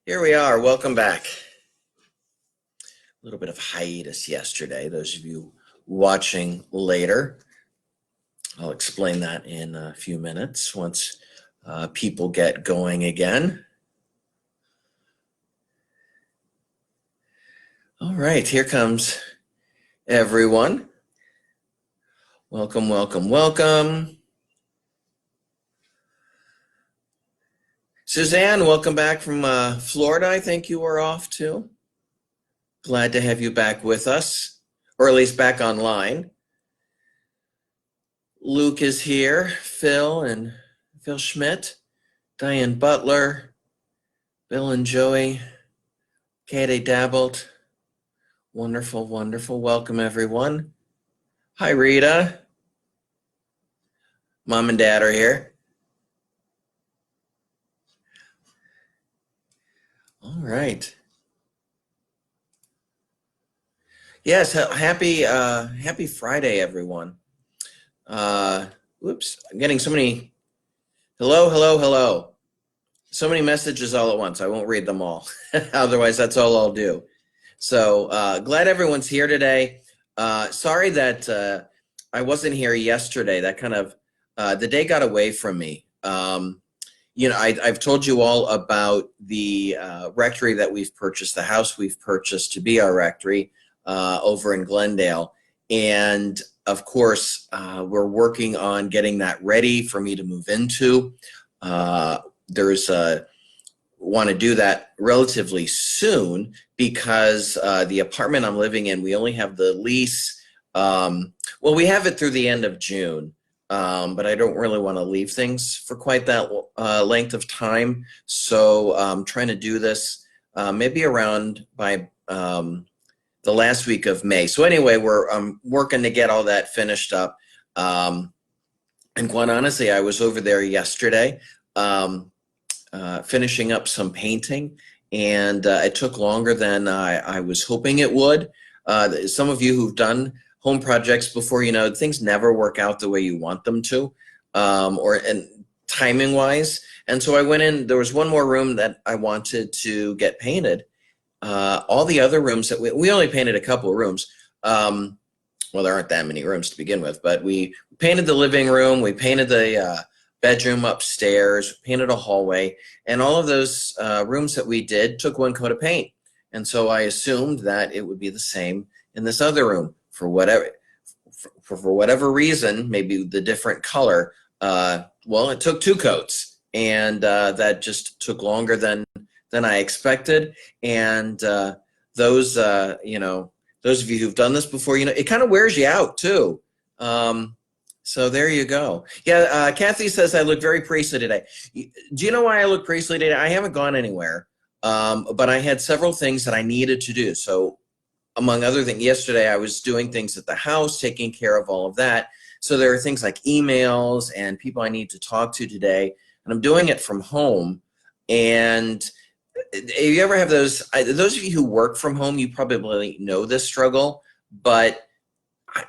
Here we are. Welcome back. A little bit of hiatus yesterday. Those of you watching later, I'll explain that in a few minutes once people get going again. All right, here comes everyone. Welcome, welcome, welcome. Suzanne, welcome back from Florida. I think you were off too. Glad to have you back with us, or at least back online. Luke is here, Phil Schmidt, Diane Butler, Bill and Joey, Katie Dabbled. Wonderful, wonderful. Welcome, everyone. Hi, Rita. Mom and Dad are here. All right. Yes, happy Friday, everyone. Whoops, I'm getting so many. Hello, hello, hello. So many messages all at once. I won't read them all. Otherwise, that's all I'll do. So glad everyone's here today. Sorry that I wasn't here yesterday. That kind of, the day got away from me. I've told you all about the rectory that we've purchased, the house we've purchased to be our rectory over in Glendale. And of course, we're working on getting that ready for me to move into. Want to do that relatively soon because the apartment I'm living in, we only have the lease. Well, we have it through the end of June, but I don't really want to leave things for quite that length of time. So I'm trying to do this maybe around by the last week of May. So anyway, we're working to get all that finished up. And quite honestly, I was over there yesterday. Finishing up some painting, and it took longer than I was hoping it would. Some of you who've done home projects before, you know, things never work out the way you want them to, and timing wise. And so I went in, there was one more room that I wanted to get painted. All the other rooms that we only painted a couple of rooms. Well, there aren't that many rooms to begin with, but we painted the living room, we painted the bedroom upstairs, painted a hallway, and all of those rooms that we did took one coat of paint. And so I assumed that it would be the same in this other room for whatever reason, maybe the different color. Well, it took two coats, and that just took longer than I expected. And those those of you who've done this before, you know, it kind of wears you out too. So there you go. Yeah, Kathy says I look very priestly today. Do you know why I look priestly today? I haven't gone anywhere, but I had several things that I needed to do. So among other things, yesterday I was doing things at the house, taking care of all of that. So there are things like emails and people I need to talk to today, and I'm doing it from home. And if you ever have those of you who work from home, you probably know this struggle, but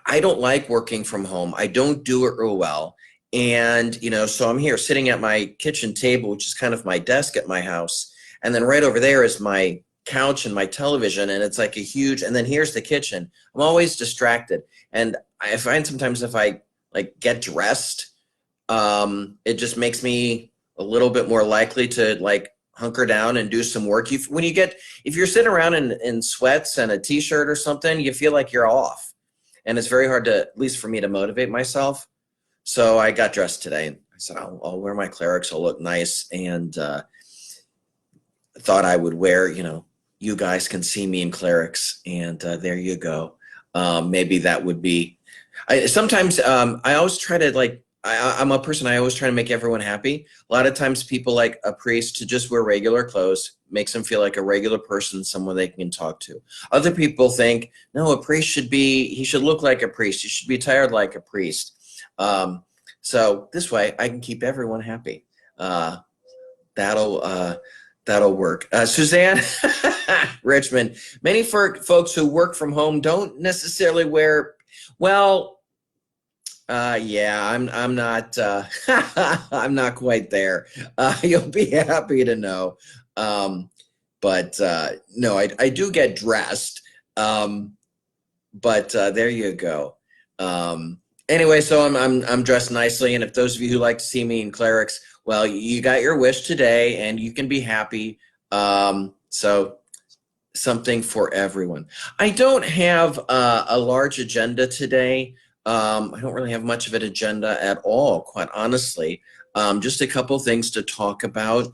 I don't like working from home. I don't do it real well. And, you know, so I'm here sitting at my kitchen table, which is kind of my desk at my house. And then right over there is my couch and my television. And it's like a huge, and then here's the kitchen. I'm always distracted. And I find sometimes if I like get dressed, it just makes me a little bit more likely to like hunker down and do some work. If you're sitting around in sweats and a t-shirt or something, you feel like you're off. And it's very hard to, at least for me, to motivate myself. So I got dressed today. And I said, I'll wear my clerics. I'll look nice. And thought I would wear, you know, you guys can see me in clerics. And there you go. Maybe that would be, sometimes I always try to like, I'm a person, I always try to make everyone happy. A lot of times people like a priest to just wear regular clothes, makes them feel like a regular person, someone they can talk to. Other people think, no, a priest he should look like a priest. He should be attired like a priest. So this way I can keep everyone happy. That'll work. Suzanne Richmond, many folks who work from home don't necessarily wear, well, yeah, I'm not I'm not quite there. You'll be happy to know. But no, I do get dressed. But there you go. Anyway, so I'm dressed nicely, and if those of you who like to see me in clerics, well, you got your wish today, and you can be happy. So something for everyone. I don't have a large agenda today. I don't really have much of an agenda at all, quite honestly. Just a couple things to talk about.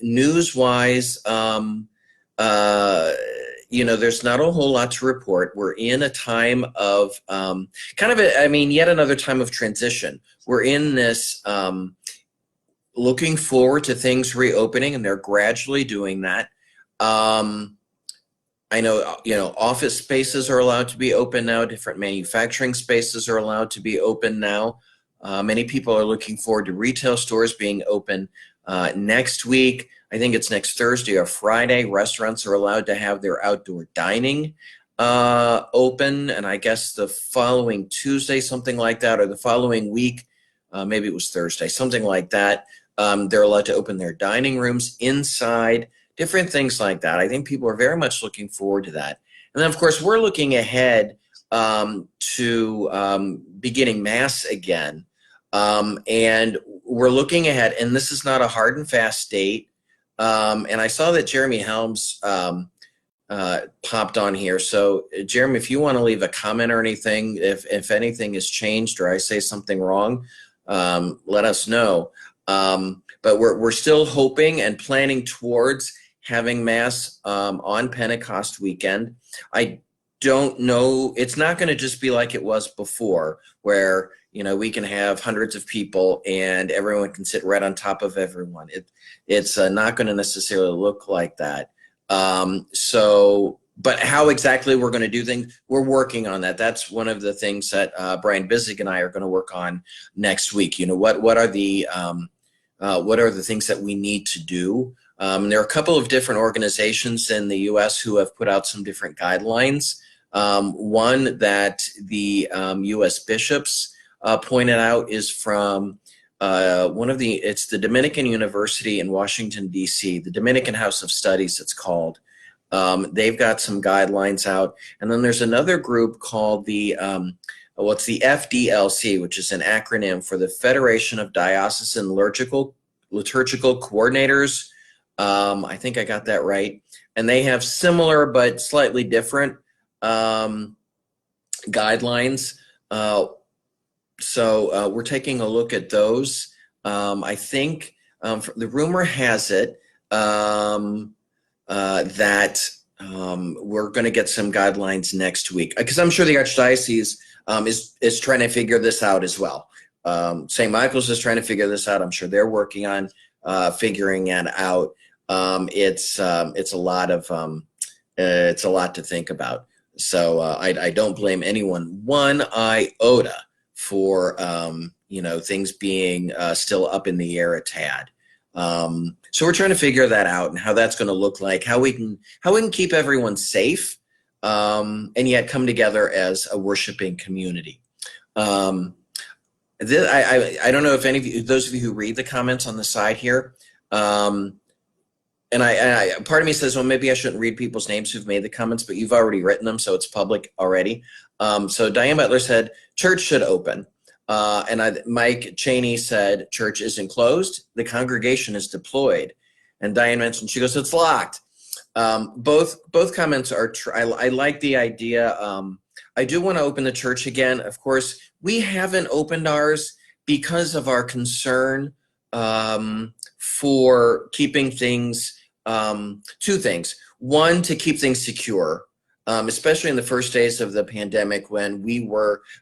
News-wise, there's not a whole lot to report. We're in a time of yet another time of transition. We're in this looking forward to things reopening, and they're gradually doing that. I know, office spaces are allowed to be open now. Different manufacturing spaces are allowed to be open now. Many people are looking forward to retail stores being open next week. I think it's next Thursday or Friday. Restaurants are allowed to have their outdoor dining open, and I guess the following Tuesday, something like that, or the following week, maybe it was Thursday, something like that, they're allowed to open their dining rooms inside, different things like that. I think people are very much looking forward to that. And then, of course, we're looking ahead to beginning Mass again. And we're looking ahead, and this is not a hard and fast date. And I saw that Jeremy Helms popped on here. So, Jeremy, if you want to leave a comment or anything, if anything has changed or I say something wrong, let us know. But we're still hoping and planning towards having Mass on Pentecost weekend. I don't know. It's not going to just be like it was before, where we can have hundreds of people and everyone can sit right on top of everyone. It's not going to necessarily look like that. But how exactly we're going to do things, we're working on that. That's one of the things that Brian Bizig and I are going to work on next week. What are the things that we need to do? There are a couple of different organizations in the U.S. who have put out some different guidelines. One that the U.S. bishops pointed out is from it's the Dominican University in Washington, D.C., the Dominican House of Studies, it's called. They've got some guidelines out. And then there's another group called it's the FDLC, which is an acronym for the Federation of Diocesan Liturgical Coordinators. I think I got that right. And they have similar but slightly different guidelines. So we're taking a look at those. I think the rumor has it that we're going to get some guidelines next week, because I'm sure the Archdiocese is trying to figure this out as well. St. Michael's is trying to figure this out. I'm sure they're working on figuring it out. It's a lot to think about. So I don't blame anyone one iota for things being still up in the air a tad. So we're trying to figure that out and how that's going to look like, how we can keep everyone safe, and yet come together as a worshiping community. I don't know if any of you, those of you who read the comments on the side here, and I part of me says, well, maybe I shouldn't read people's names who've made the comments, but you've already written them, so it's public already. So Diane Butler said, church should open. Mike Cheney said, church isn't closed, the congregation is deployed. And Diane mentioned, she goes, it's locked. Both comments are true. I like the idea. I do want to open the church again. Of course, we haven't opened ours because of our concern for keeping things, two things. One, to keep things secure, especially in the first days of the pandemic when we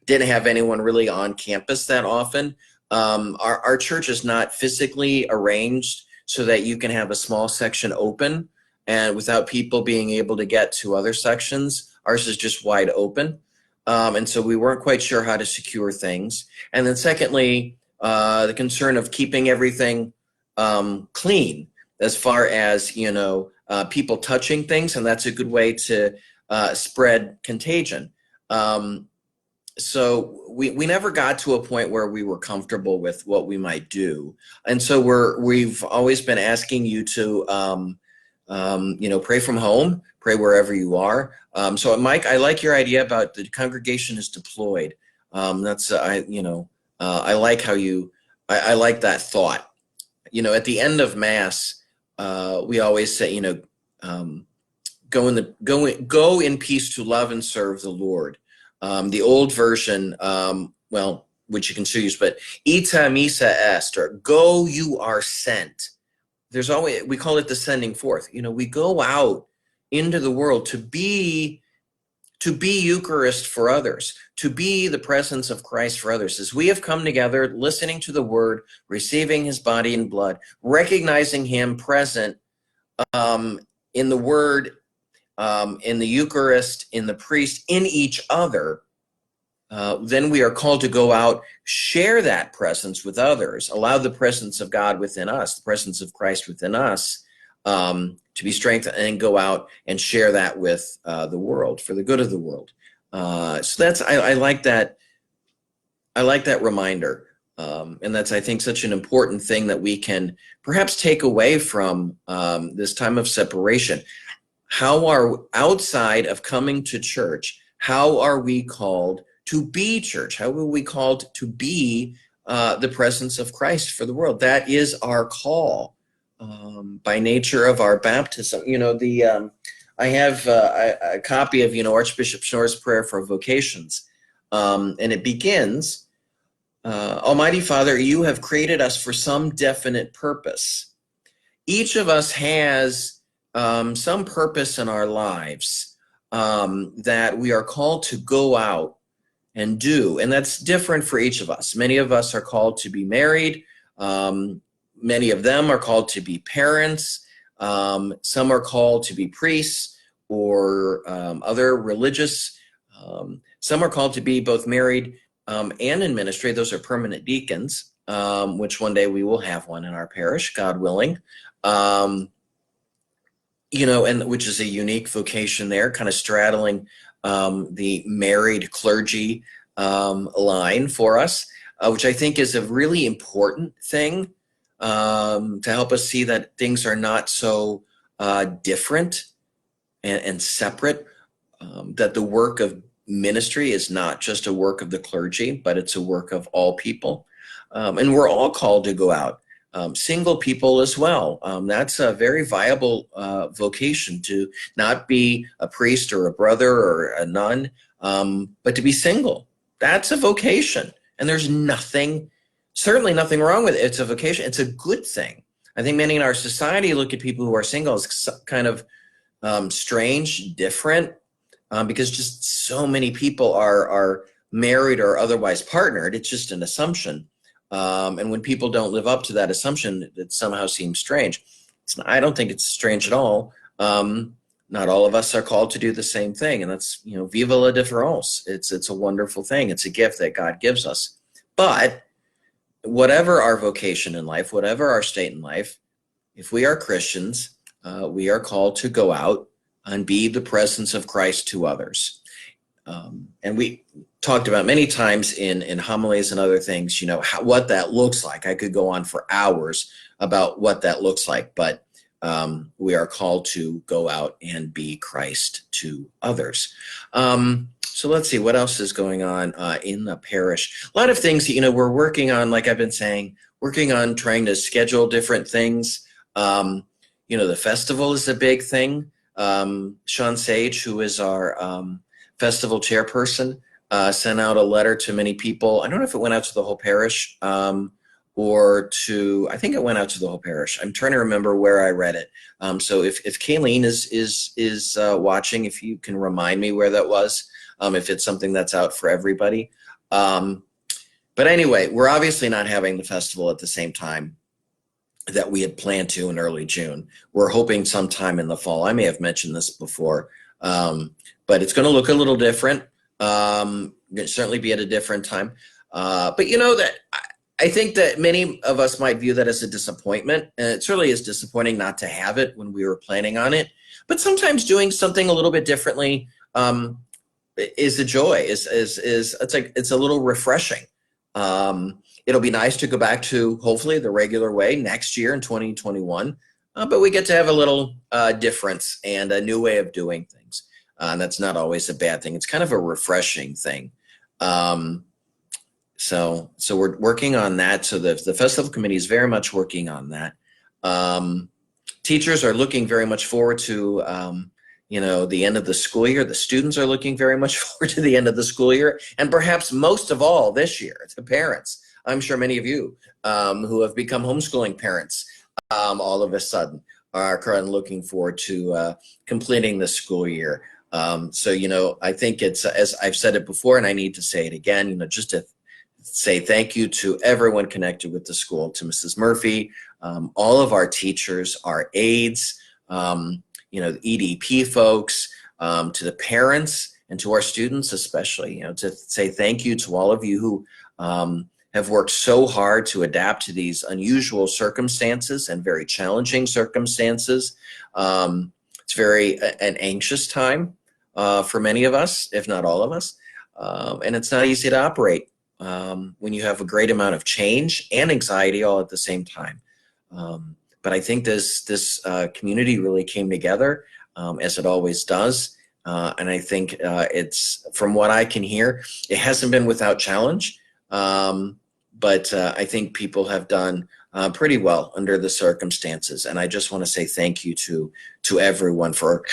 didn't have anyone really on campus that often. Our church is not physically arranged so that you can have a small section open and without people being able to get to other sections. Ours is just wide open. And so we weren't quite sure how to secure things. And then secondly, the concern of keeping everything clean as far as, people touching things, and that's a good way to spread contagion. So we never got to a point where we were comfortable with what we might do. And so we've always been asking you to Pray from home, pray wherever you are. So Mike, I like your idea about the congregation is deployed. I like how I like that thought. At the end of Mass, we always say, go in peace to love and serve the Lord. The old version, which you can still use, but ita missa est, or go, you are sent. We call it the sending forth. We go out into the world to be Eucharist for others, to be the presence of Christ for others. As we have come together, listening to the word, receiving his body and blood, recognizing him present in the word, in the Eucharist, in the priest, in each other, then we are called to go out, share that presence with others, allow the presence of God within us, the presence of Christ within us, to be strengthened, and go out and share that with the world for the good of the world. So I like that. I like that reminder, and that's, I think, such an important thing that we can perhaps take away from this time of separation. How are, outside of coming to church, how are we called to be church? How are we called to be the presence of Christ for the world? That is our call by nature of our baptism. I have a copy of, Archbishop Schnorr's prayer for vocations, and it begins, Almighty Father, you have created us for some definite purpose. Each of us has some purpose in our lives that we are called to go out and do, and that's different for each of us. Many of us are called to be married. Many of them are called to be parents. Some are called to be priests or other religious. Some are called to be both married and in ministry. Those are permanent deacons, which one day we will have one in our parish, God willing. And which is a unique vocation there, kind of straddling the married clergy line for us, which I think is a really important thing to help us see that things are not so different and separate, that the work of ministry is not just a work of the clergy, but it's a work of all people. And we're all called to go out. Single people as well. That's a very viable vocation, to not be a priest or a brother or a nun, but to be single. That's a vocation. And there's certainly nothing wrong with it. It's a vocation. It's a good thing. I think many in our society look at people who are single as kind of strange, different, because just so many people are married or otherwise partnered. It's just an assumption. And when people don't live up to that assumption, it somehow seems strange. I don't think it's strange at all. Not all of us are called to do the same thing, and that's, vive la différence. It's a wonderful thing. It's a gift that God gives us. But whatever our vocation in life, whatever our state in life, if we are Christians, we are called to go out and be the presence of Christ to others. And we talked about many times in homilies and other things, what that looks like. I could go on for hours about what that looks like, but we are called to go out and be Christ to others. So let's see, what else is going on in the parish? A lot of things, we're working on, like I've been saying, working on trying to schedule different things. The festival is a big thing. Sean Sage, who is our festival chairperson, sent out a letter to many people. I don't know if it went out to the whole parish I think it went out to the whole parish. I'm trying to remember where I read it. So if Kayleen is watching, if you can remind me where that was, if it's something that's out for everybody. But anyway, we're obviously not having the festival at the same time that we had planned to in early June. We're hoping sometime in the fall. I may have mentioned this before, but it's going to look a little different. It'll certainly be at a different time. But that I think that many of us might view that as a disappointment, and it certainly is disappointing not to have it when we were planning on it. But sometimes doing something a little bit differently is a joy. It's a little refreshing. It'll be nice to go back to hopefully the regular way next year in 2021. but we get to have a little difference and a new way of doing things. And that's not always a bad thing. It's kind of a refreshing thing. Um, so we're working on that. So the festival committee is very much working on that. Teachers are looking very much forward to the end of the school year. The students are looking very much forward to the end of the school year, and perhaps most of all this year, the parents. I'm sure many of you who have become homeschooling parents all of a sudden are currently looking forward to completing the school year. So I think it's, as I've said it before, and I need to say it again, just to say thank you to everyone connected with the school, to Mrs. Murphy, all of our teachers, our aides, the EDP folks, to the parents, and to our students especially, to say thank you to all of you who have worked so hard to adapt to these unusual circumstances and very challenging circumstances. It's an anxious time for many of us, if not all of us, and it's not easy to operate when you have a great amount of change and anxiety all at the same time. But I think this community really came together, as it always does. And I think it's, from what I can hear, it hasn't been without challenge. But I think people have done pretty well under the circumstances. And I just want to say thank you to everyone for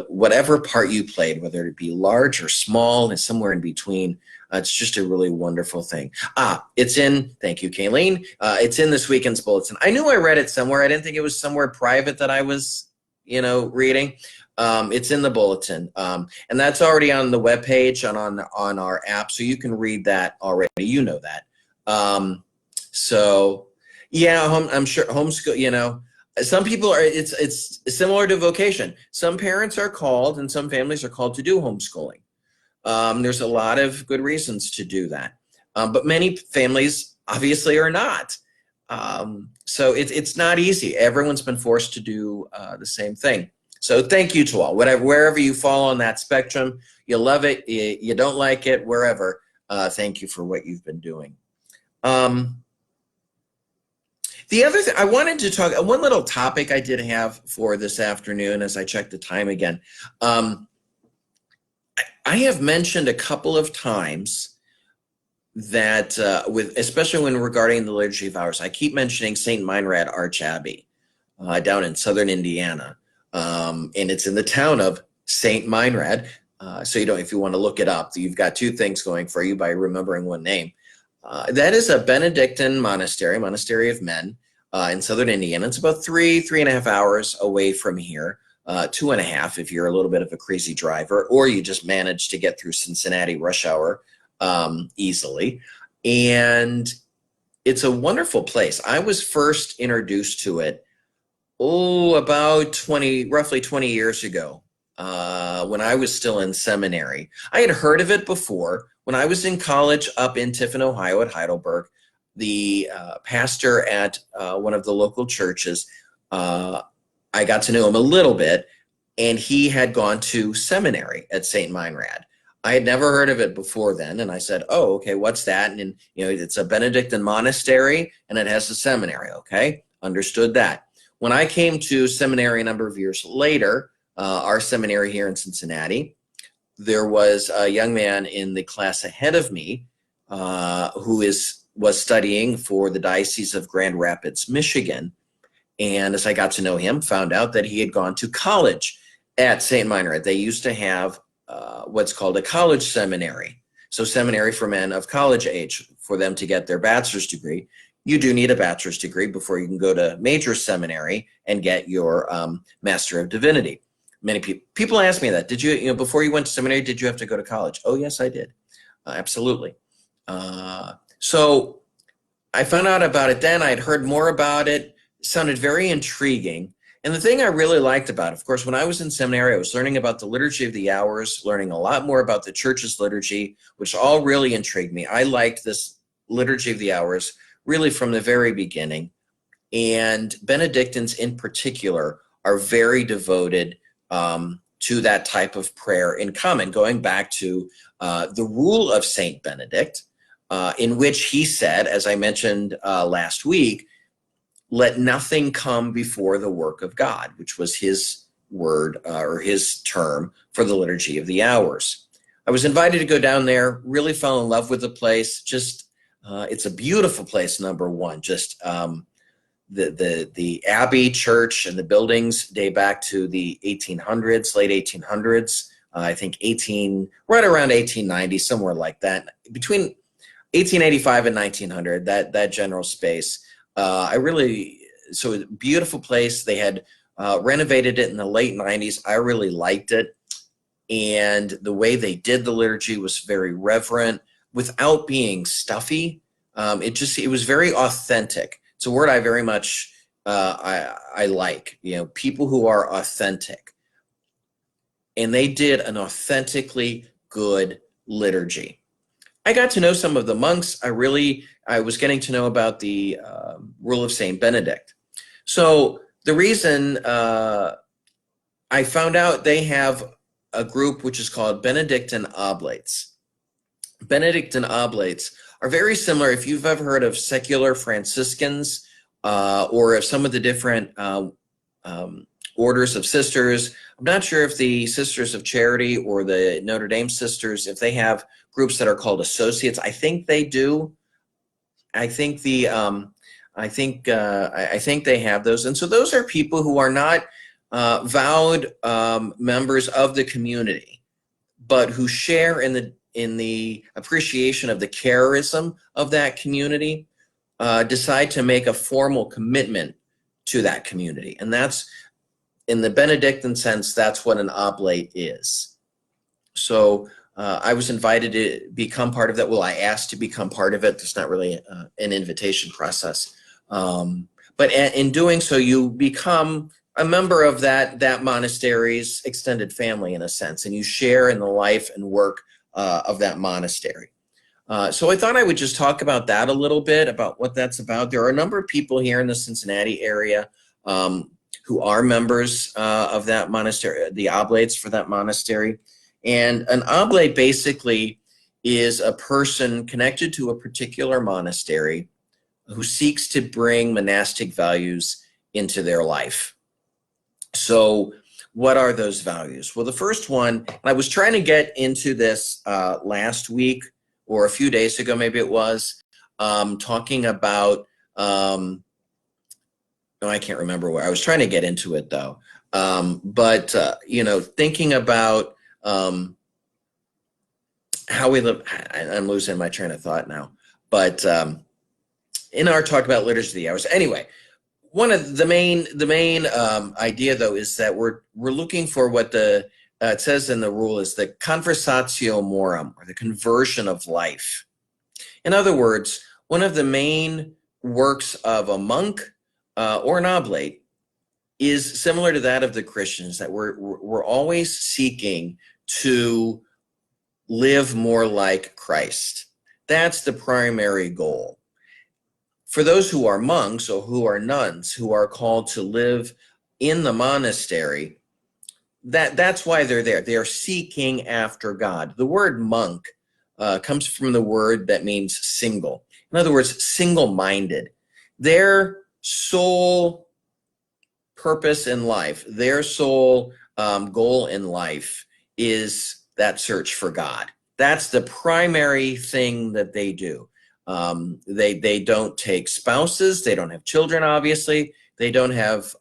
whatever part you played, whether it be large or small and somewhere in between. It's just a really wonderful thing. Thank you, Kayleen. It's in this weekend's bulletin. I knew I read it somewhere. I didn't think it was somewhere private that I was, reading. It's in the bulletin. And that's already on the webpage and on our app. So you can read that already. You know that. I'm sure homeschool, some people are, it's similar to vocation. Some parents are called and some families are called to do homeschooling. There's a lot of good reasons to do that. But many families obviously are not. So it's not easy. Everyone's been forced to do the same thing. So thank you to all, wherever you fall on that spectrum, you love it, you don't like it, wherever, thank you for what you've been doing. The other thing I wanted to talk, one little topic I did have for this afternoon as I checked the time again. I have mentioned a couple of times that especially when regarding the Liturgy of Hours, I keep mentioning St. Meinrad Arch Abbey down in southern Indiana. And it's in the town of St. Meinrad. So if you want to look it up, you've got two things going for you by remembering one name. That is a Benedictine monastery of men in southern Indiana. It's about 3.5 hours away from here. 2.5 if you're a little bit of a crazy driver, or you just manage to get through Cincinnati rush hour easily. And it's a wonderful place. I was first introduced to it, about roughly 20 years ago, when I was still in seminary. I had heard of it before. When I was in college up in Tiffin, Ohio at Heidelberg, the pastor at one of the local churches, I got to know him a little bit, and he had gone to seminary at St. Meinrad. I had never heard of it before then, and I said, "Oh, okay, what's that?" And it's a Benedictine monastery, and it has a seminary. Okay, understood that. When I came to seminary a number of years later, our seminary here in Cincinnati, there was a young man in the class ahead of me who was studying for the Diocese of Grand Rapids, Michigan. And as I got to know him, found out that he had gone to college at St. Meinrad. They used to have what's called a college seminary. So seminary for men of college age, for them to get their bachelor's degree. You do need a bachelor's degree before you can go to major seminary and get your Master of Divinity. Many people ask me that. Did you, before you went to seminary, did you have to go to college? Oh, yes, I did. Absolutely. So I found out about it then. I'd heard more about it. It sounded very intriguing. And the thing I really liked about it, of course, when I was in seminary, I was learning about the Liturgy of the Hours, learning a lot more about the church's liturgy, which all really intrigued me. I liked this Liturgy of the Hours really from the very beginning. And Benedictines in particular are very devoted to that type of prayer in common, going back to the rule of Saint Benedict, in which he said, as I mentioned last week, let nothing come before the work of God, which was his word or his term for the Liturgy of the Hours. I was invited to go down there, really fell in love with the place. Just, it's a beautiful place, number one. Just the Abbey Church and the buildings date back to the 1800s, late 1800s. I think right around 1890, somewhere like that. Between 1885 and 1900, that general space. So a beautiful place. They had renovated it in the late 90s. I really liked it. And the way they did the liturgy was very reverent without being stuffy. It was very authentic. It's a word I very much, I like, people who are authentic. And they did an authentically good liturgy. I got to know some of the monks. I was getting to know about the rule of Saint Benedict. So the reason I found out they have a group which is called Benedictine Oblates. Benedictine Oblates are very similar. If you've ever heard of secular Franciscans or of some of the different orders of sisters, I'm not sure if the Sisters of Charity or the Notre Dame Sisters, if they have groups that are called associates. I think they do. I think they have those. And so those are people who are not vowed members of the community, but who share in the appreciation of the charism of that community, decide to make a formal commitment to that community. And that's, in the Benedictine sense, that's what an oblate is. So I was invited to become part of that. Well, I asked to become part of it. It's not really an invitation process. But in doing so, you become a member of that monastery's extended family, in a sense, and you share in the life and work of that monastery. So I thought I would just talk about that a little bit, about what that's about. There are a number of people here in the Cincinnati area who are members of that monastery, the oblates for that monastery. And an oblate basically is a person connected to a particular monastery who seeks to bring monastic values into their life. So what are those values? Well, the first one, I was trying to get into this last week or a few days ago, maybe it was, talking about, no, I can't remember where. I was trying to get into it though. Thinking about how we live, I'm losing my train of thought now, but in our talk about Liturgy of the Hours. Anyway, one of the main idea though is that we're looking for what it says in the rule is the conversatio morum, or the conversion of life. In other words, one of the main works of a monk or an oblate is similar to that of the Christians, that we're always seeking to live more like Christ. That's the primary goal. For those who are monks or who are nuns, who are called to live in the monastery, that's why they're there. They are seeking after God. The word monk comes from the word that means single. In other words, single-minded. Their sole purpose in life, their sole goal in life is that search for God. That's the primary thing that they do. They don't take spouses. They don't have children, obviously. They don't have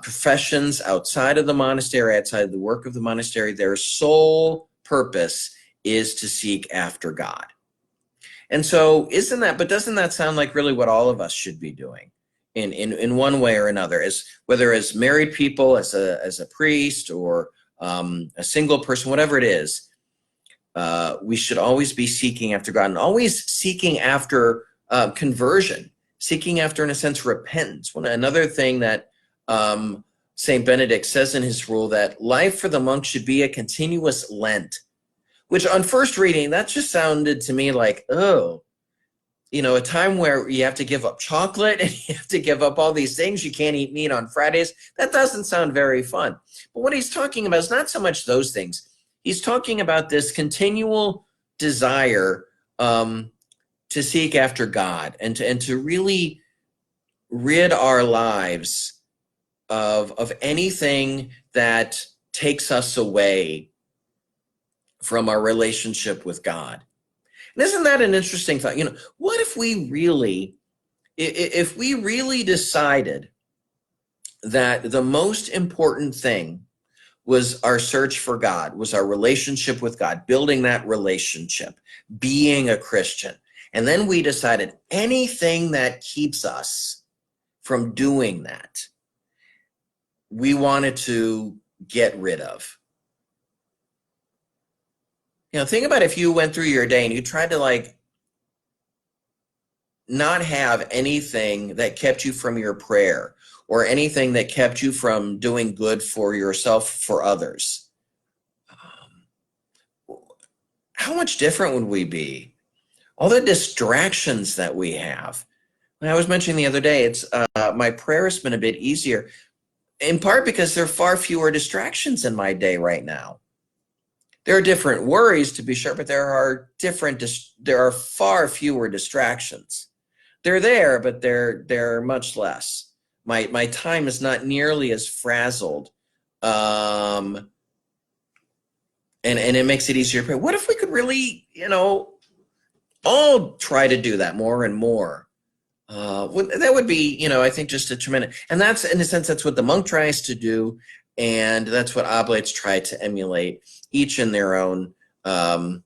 professions outside of the monastery, outside of the work of the monastery. Their sole purpose is to seek after God. And so doesn't that sound like really what all of us should be doing in one way or another, whether as married people, as a priest, or a single person, whatever it is, we should always be seeking after God, and always seeking after conversion, seeking after, in a sense, repentance. Another thing that St. Benedict says in his rule, that life for the monk should be a continuous Lent, which on first reading, that just sounded to me like, oh, a time where you have to give up chocolate and you have to give up all these things. You can't eat meat on Fridays. That doesn't sound very fun. But what he's talking about is not so much those things. He's talking about this continual desire to seek after God and to really rid our lives of anything that takes us away from our relationship with God. And isn't that an interesting thought? What if we really decided that the most important thing was our search for God, was our relationship with God, building that relationship, being a Christian. And then we decided anything that keeps us from doing that, we wanted to get rid of. Think about if you went through your day and you tried to not have anything that kept you from your prayer or anything that kept you from doing good for yourself, for others. How much different would we be? All the distractions that we have. I was mentioning the other day, it's my prayer has been a bit easier, in part because there are far fewer distractions in my day right now. There are different worries, to be sure, but there are far fewer distractions. They're there, but they're much less. My time is not nearly as frazzled, and it makes it easier to pray. What if we could really, all try to do that more and more? That would be, I think, just a tremendous, and that's, in a sense, that's what the monk tries to do, and that's what oblates try to emulate, each in their own way,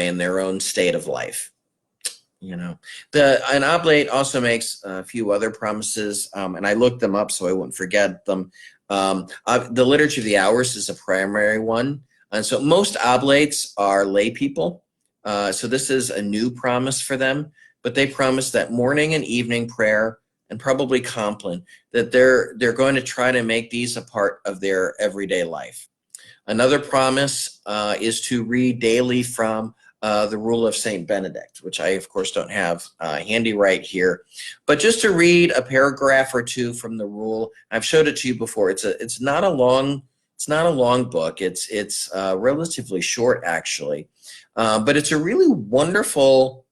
in their own state of life. An oblate also makes a few other promises, and I looked them up so I wouldn't forget them. The Liturgy of the Hours is a primary one, and so most oblates are lay people. So this is a new promise for them, but they promise that morning and evening prayer, and probably Compline, that they're going to try to make these a part of their everyday life. Another promise is to read daily from the Rule of St. Benedict, which I, of course, don't have handy right here. But just to read a paragraph or two from the rule. I've showed it to you before. It's not a long book. It's relatively short, actually. But it's a really wonderful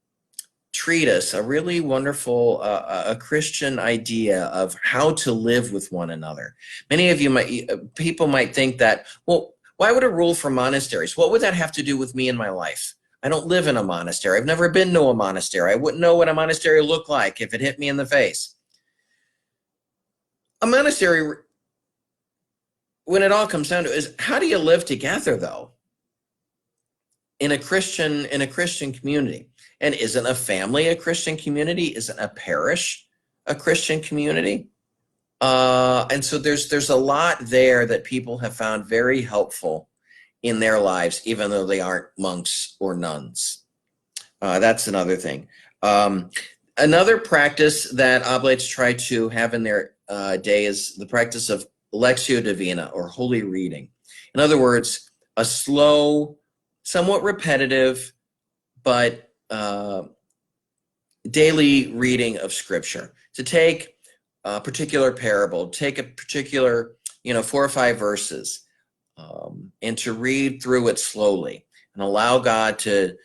treatise, a really wonderful a Christian idea of how to live with one another. Many of you people might think that, well, why would a rule for monasteries? What would that have to do with me in my life? I don't live in a monastery. I've never been to a monastery. I wouldn't know what a monastery looked like if it hit me in the face. A monastery, when it all comes down to it, is how do you live together, though, in a Christian community? And isn't a family a Christian community? Isn't a parish a Christian community? And so there's a lot there that people have found very helpful in their lives, even though they aren't monks or nuns. That's another thing. Another practice that oblates try to have in their day is the practice of Lectio Divina, or holy reading. In other words, a slow, somewhat repetitive, but daily reading of Scripture. To take a particular parable, take a particular, 4 or 5 verses, and to read through it slowly and allow God to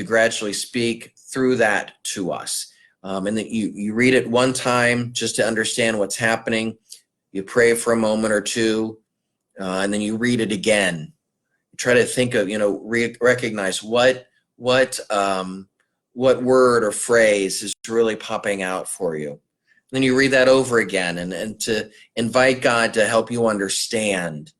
gradually speak through that to us. And that you read it one time just to understand what's happening. You pray for a moment or two, and then you read it again. You try to think of, recognize what word or phrase is really popping out for you. And then you read that over again, and to invite God to help you understand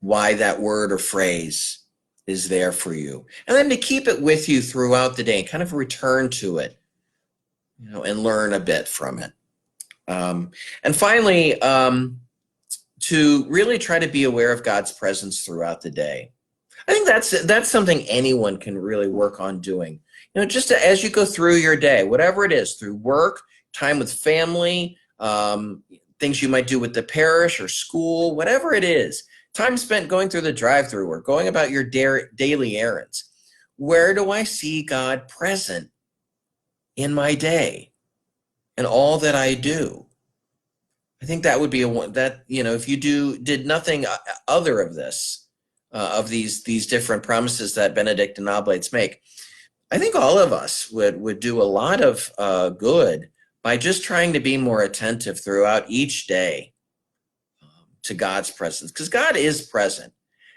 why that word or phrase is there for you. And then to keep it with you throughout the day, kind of return to it, and learn a bit from it. And finally, to really try to be aware of God's presence throughout the day. I think that's something anyone can really work on doing. Just as you go through your day, whatever it is, through work, time with family, things you might do with the parish or school, whatever it is, time spent going through the drive-thru or going about your daily errands. Where do I see God present in my day and all that I do? I think that would be if you did nothing other of this, of these different promises that Benedict and Oblates make, I think all of us would do a lot of good by just trying to be more attentive throughout each day to God's presence, because God is present.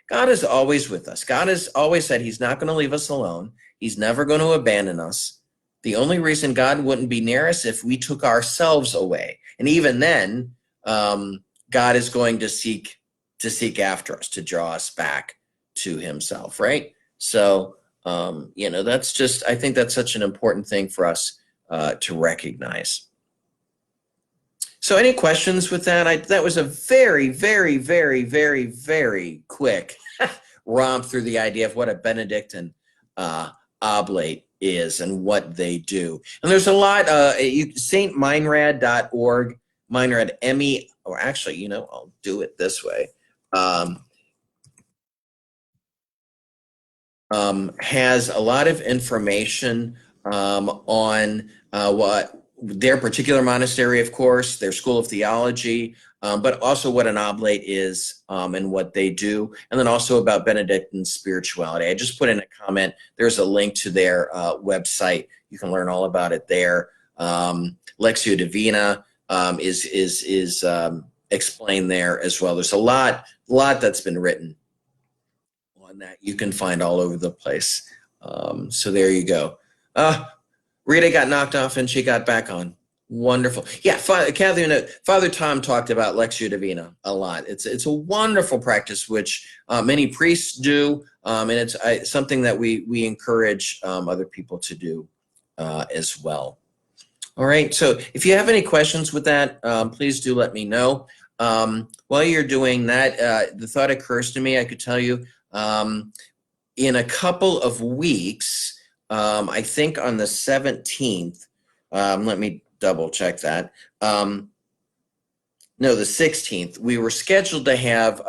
God is always with us. God has always said he's not going to leave us alone. He's never going to abandon us. The only reason God wouldn't be near us if we took ourselves away. And even then, God is going to seek after us, to draw us back to himself, right? So, that's just, I think that's such an important thing for us to recognize. So any questions with that? That was a very, very, very, very, very quick romp through the idea of what a Benedictine oblate is and what they do. And there's a lot, stmeinrad.org, Meinrad, M-E, or actually, I'll do it this way. Has a lot of information on what their particular monastery, of course, their school of theology, but also what an oblate is and what they do, and then also about Benedictine spirituality. I just put in a comment. There's a link to their website. You can learn all about it there. Lectio Divina is explained there as well. There's a lot that's been written on that. You can find all over the place. So there you go. Rita got knocked off and she got back on. Wonderful. Yeah, Catherine, Father Tom talked about Lectio Divina a lot. It's a wonderful practice which many priests do, and it's something that we encourage other people to do as well. All right, so if you have any questions with that, please do let me know. While you're doing that, the thought occurs to me, I could tell you, in a couple of weeks, I think on the 17th, let me double check that. No, the 16th, we were scheduled to have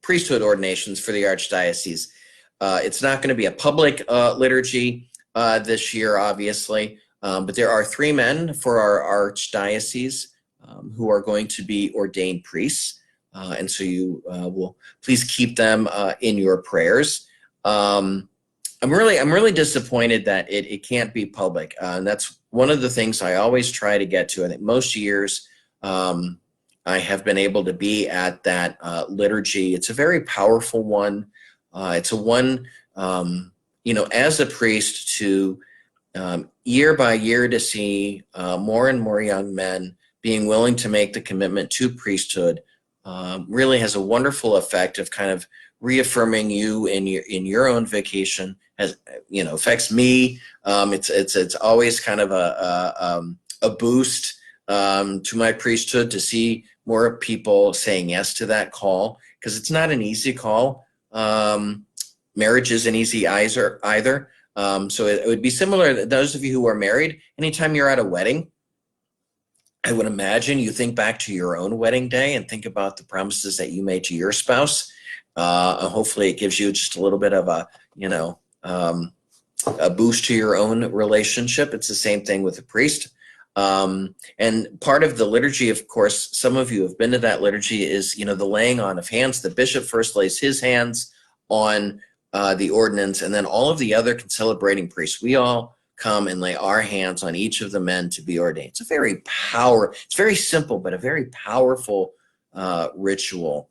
priesthood ordinations for the Archdiocese. It's not going to be a public liturgy this year, obviously, but there are 3 men for our Archdiocese who are going to be ordained priests. And so you will please keep them in your prayers. I'm really disappointed that it can't be public. And that's one of the things I always try to get to. I think most years I have been able to be at that liturgy. It's a very powerful one. It's a one, as a priest to year by year to see more and more young men being willing to make the commitment to priesthood really has a wonderful effect of kind of reaffirming you in your own vocation. Has affects me. It's always kind of a boost to my priesthood to see more people saying yes to that call, because it's not an easy call. Marriage isn't easy either. So it would be similar to those of you who are married. Anytime you're at a wedding, I would imagine you think back to your own wedding day and think about the promises that you made to your spouse. Hopefully it gives you just a little bit of a boost to your own relationship. It's the same thing with a priest. And part of the liturgy, of course, some of you have been to that liturgy, is, the laying on of hands. The bishop first lays his hands on the ordinance, and then all of the other concelebrating priests, we all come and lay our hands on each of the men to be ordained. It's it's very simple, but a very powerful ritual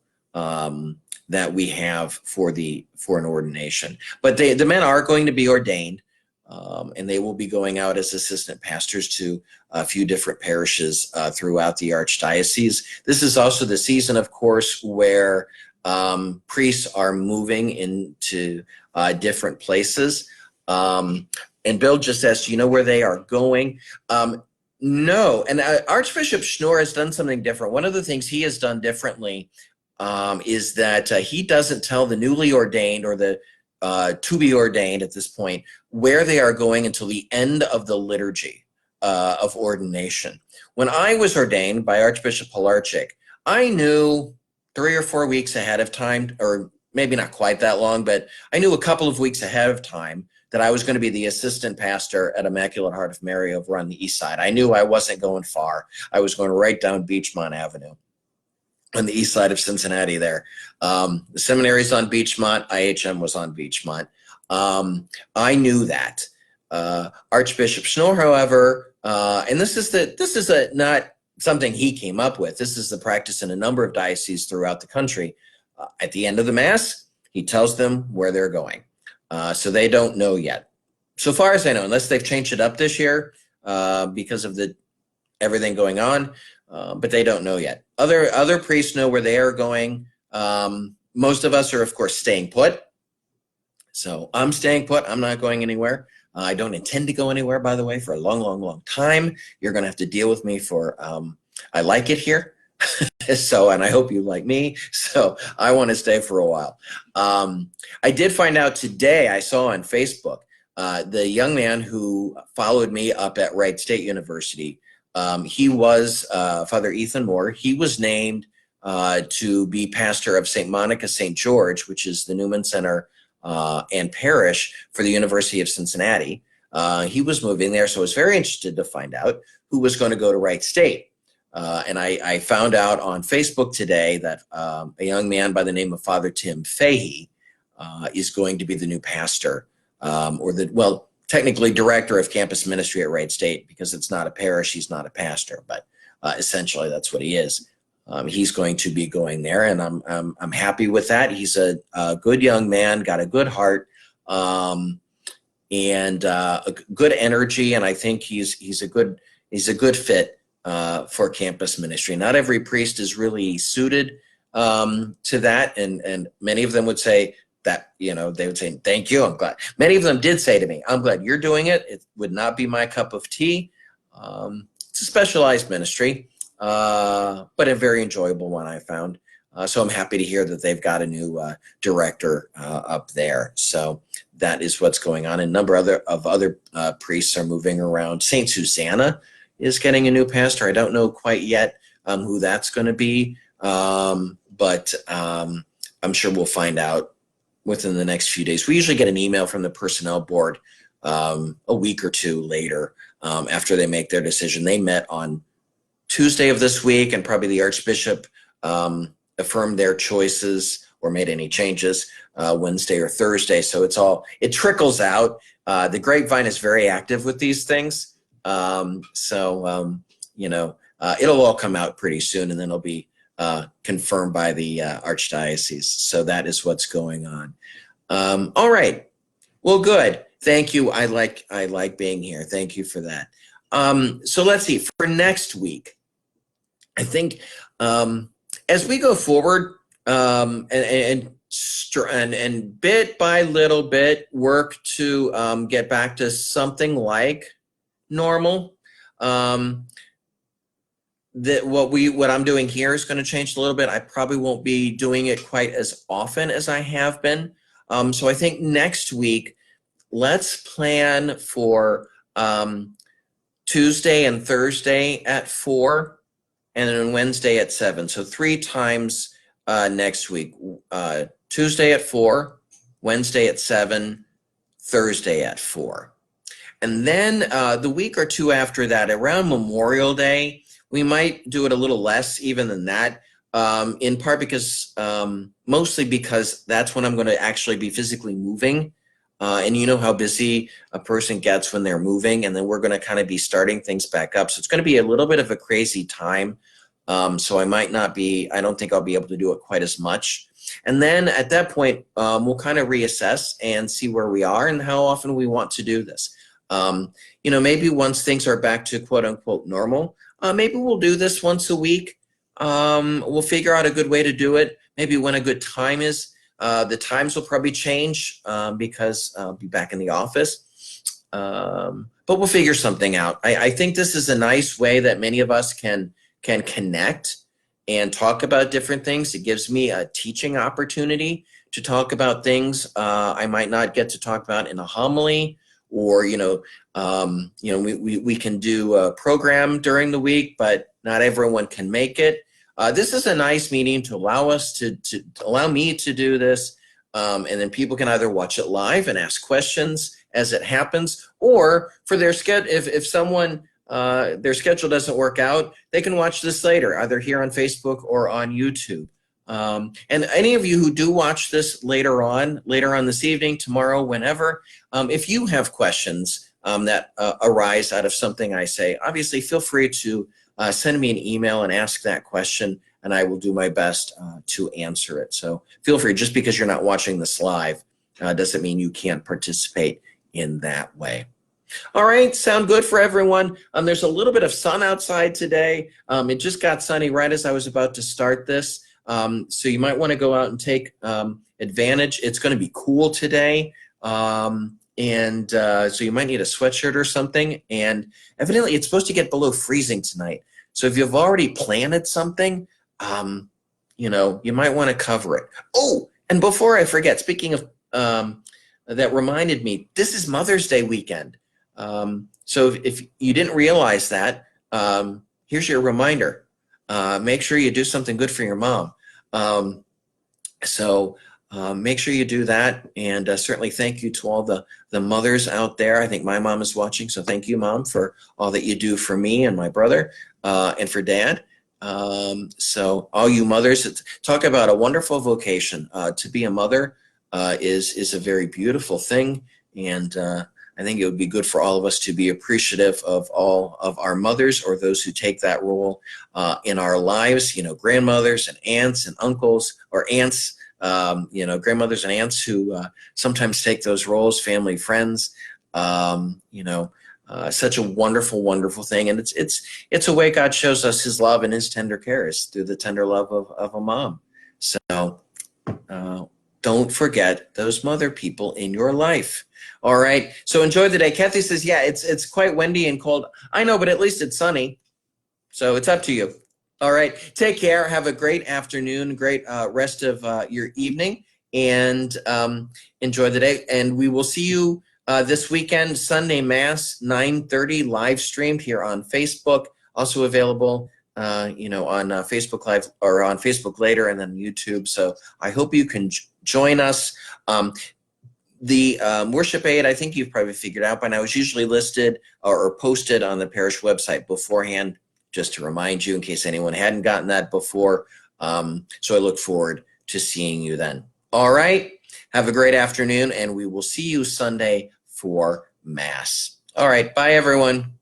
that we have for an ordination. But the men are going to be ordained, and they will be going out as assistant pastors to a few different parishes throughout the Archdiocese. This is also the season, of course, where priests are moving into different places. And Bill just asked, do you know where they are going? No, and Archbishop Schnoor has done something different. One of the things he has done differently is that he doesn't tell the newly ordained or the to be ordained at this point where they are going until the end of the liturgy of ordination. When I was ordained by Archbishop Pilarczyk, I knew 3 or 4 weeks ahead of time, or maybe not quite that long, but I knew a couple of weeks ahead of time that I was going to be the assistant pastor at Immaculate Heart of Mary over on the east side. I knew I wasn't going far. I was going right down Beechmont Avenue on the east side of Cincinnati there. The seminary's on Beechmont. IHM was on Beechmont. I knew that. Archbishop Schnorr, however, and this is not something he came up with. This is the practice in a number of dioceses throughout the country. At the end of the Mass, he tells them where they're going. So they don't know yet. So far as I know, unless they've changed it up this year because of everything going on, but they don't know yet. Other priests know where they are going. Most of us are, of course, staying put. So I'm staying put. I'm not going anywhere. I don't intend to go anywhere, by the way, for a long, long, long time. You're going to have to deal with me for, I like it here. So, and I hope you like me. So I want to stay for a while. I did find out today, I saw on Facebook, the young man who followed me up at Wright State University, he was Father Ethan Moore. He was named to be pastor of St. Monica St. George, which is the Newman Center and parish for the University of Cincinnati. He was moving there, so I was very interested to find out who was going to go to Wright State. And I found out on Facebook today that a young man by the name of Father Tim Fahey is going to be the new pastor, technically director of campus ministry at Wright State, because it's not a parish, he's not a pastor, but essentially that's what he is. He's going to be going there, and I'm happy with that. He's a good young man, got a good heart, and a good energy, and I think he's a good fit for campus ministry. Not every priest is really suited to that, and many of them would say that, they would say, thank you, I'm glad. Many of them did say to me, I'm glad you're doing it. It would not be my cup of tea. It's a specialized ministry, but a very enjoyable one, I found. So I'm happy to hear that they've got a new director up there. So that is what's going on. A number of other priests are moving around. St. Susanna is getting a new pastor. I don't know quite yet who that's going to be, but I'm sure we'll find out within the next few days. We usually get an email from the personnel board a week or two later after they make their decision. They met on Tuesday of this week, and probably the Archbishop affirmed their choices or made any changes Wednesday or Thursday. So it trickles out. The grapevine is very active with these things. It'll all come out pretty soon, and then it'll be confirmed by the Archdiocese. So that is what's going on. All right. Well, good. Thank you. I like being here. Thank you for that. So let's see. For next week, I think as we go forward and bit by little bit work to get back to something like normal. What I'm doing here is going to change a little bit. I probably won't be doing it quite as often as I have been. So I think next week, let's plan for Tuesday and Thursday at 4, and then Wednesday at 7. So 3 times next week. Tuesday at 4, Wednesday at 7, Thursday at 4. And then the week or two after that, around Memorial Day, we might do it a little less even than that, in part because, mostly because that's when I'm going to actually be physically moving. And you know how busy a person gets when they're moving, and then we're going to kind of be starting things back up. So it's going to be a little bit of a crazy time. So I don't think I'll be able to do it quite as much. And then at that point, we'll kind of reassess and see where we are and how often we want to do this. Maybe once things are back to quote unquote normal, maybe we'll do this once a week. We'll figure out a good way to do it. Maybe when a good time is. The times will probably change because I'll be back in the office. But we'll figure something out. I think this is a nice way that many of us can connect and talk about different things. It gives me a teaching opportunity to talk about things I might not get to talk about in a homily, or we can do a program during the week, but not everyone can make it. This is a nice meeting to allow us to allow me to do this, and then people can either watch it live and ask questions as it happens, or for their schedule, if someone their schedule doesn't work out, they can watch this later, either here on Facebook or on YouTube. And any of you who do watch this later on this evening, tomorrow, whenever, if you have questions that arise out of something I say, obviously feel free to send me an email and ask that question, and I will do my best to answer it. So feel free. Just because you're not watching this live doesn't mean you can't participate in that way. All right, sound good for everyone? There's a little bit of sun outside today. It just got sunny right as I was about to start this. So you might want to go out and take advantage. It's going to be cool today. So you might need a sweatshirt or something. And evidently it's supposed to get below freezing tonight. So if you've already planted something, you know, you might want to cover it. Oh, and before I forget, speaking of, that reminded me, this is Mother's Day weekend. So if you didn't realize that, here's your reminder. Make sure you do something good for your mom. Make sure you do that, and certainly thank you to all the mothers out there. I think my mom is watching, so thank you, Mom, for all that you do for me and my brother, and for Dad. So all you mothers, talk about a wonderful vocation. To be a mother is a very beautiful thing, and I think it would be good for all of us to be appreciative of all of our mothers, or those who take that role in our lives, you know, grandmothers and aunts and uncles, or aunts, you know, grandmothers and aunts who sometimes take those roles, family, friends, you know, such a wonderful, wonderful thing. And it's a way God shows us his love and his tender care is through the tender love of a mom. So don't forget those mother people in your life. All right, so enjoy the day. Kathy says, yeah, it's quite windy and cold. I know, but at least it's sunny. So it's up to you. All right, take care. Have a great afternoon, great rest of your evening, and enjoy the day. And we will see you this weekend, Sunday Mass, 9:30, live streamed here on Facebook. Also available, you know, on Facebook Live, or on Facebook later, and then YouTube. So I hope you can join us. The worship aid, I think you've probably figured out by now, is usually listed or posted on the parish website beforehand, just to remind you in case anyone hadn't gotten that before. So I look forward to seeing you then. All right, have a great afternoon, and we will see you Sunday for Mass. All right, bye everyone.